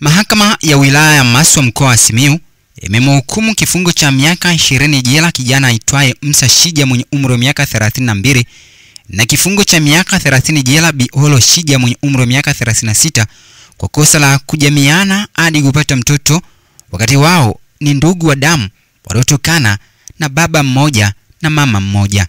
Mahakama ya wilaya ya Maswa mkoa wa Simiyu imemhukumu kifungo cha miaka 20 jela kijana aitwaye Musa Shija mwenye umri wa miaka 32 na kifungo cha miaka 30 jela Biholo Shija mwenye umri wa miaka 36 kwa kosa la kujamiana hadi kupata mtoto wakati wao ni ndugu wa damu waliotokana na baba mmoja na mama mmoja.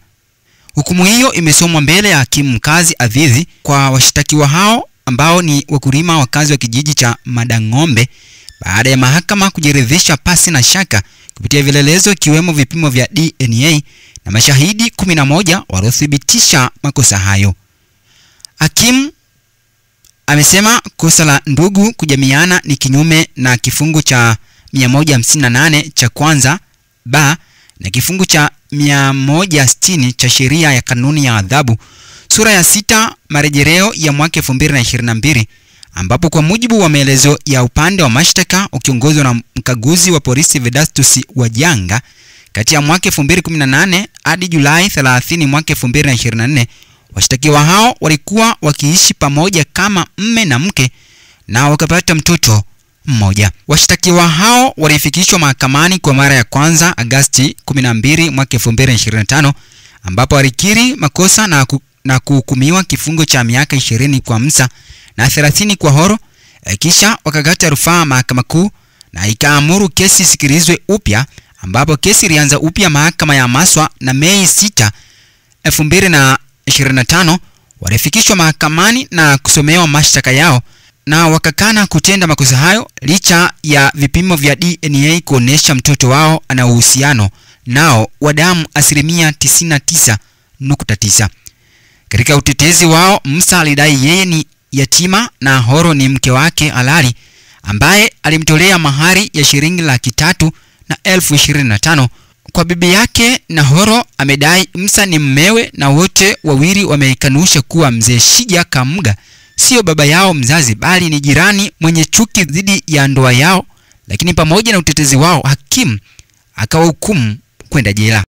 Hukumu hiyo imesomwa mbele ya hakimu mkazi Azizi kwa washtakiwa hao ambao ni wakulima wakazi wa kijiji cha Madang'ombe baada ya mahakama kujiridhisha pasi na shaka kupitia vielelezo ikiwemo vipimo vya DNA na mashahidi 11 waliothibitisha makosa hayo. Hakimu amesema kosa la ndugu kujamiana ni kinyume na kifungu cha 158 cha kwanza ba na kifungu cha 160 cha sheria ya kanuni ya adhabu sura ya 6 marejeleo ya mwaka 2022, ambapo kwa mujibu wa maelezo ya upande wa mashtaka ukiongozwa na mkaguzi wa polisi Vedastus Wajanga, kati ya mwaka 2018 hadi Julai 30 mwaka 2024 washtakiwa hao walikuwa wakiishi pamoja kama mme na mke na wakapata mtoto mmoja. Washtakiwa hao walifikishwa mahakamani kwa mara ya kwanza Agosti 12 mwaka 2025, ambapo walikiri makosa na kuhukumiwa kifungo cha miaka 20 kwa Musa na 30 kwa Horo, kisha wakakata rufaa mahakama kuu na ikaamuru kesi isikilizwe upya, ambapo kesi ilianza upya mahakama ya Maswa na Mei 6, 2025 walifikishwa mahakamani na kusomewa mashtaka yao na wakakana kutenda makosa hayo licha ya vipimo vya DNA kuonesha mtoto wao ana uhusiano nao wa damu 99.9. Katika utetezi wao, Musa alidai yeye ni yatima na Horo ni mke wake halali ambaye alimtolea mahari ya shilingi 325,025 kwa bibi yake, na Horo amedai Musa ni mmewe, na wote wawili wamekanusha kuwa mzee Shija Kamuga sio baba yao mzazi bali ni jirani mwenye chuki dhidi ya ndoa yao. Lakini pamoja na utetezi wao, hakimu akawahukumu kwenda jela.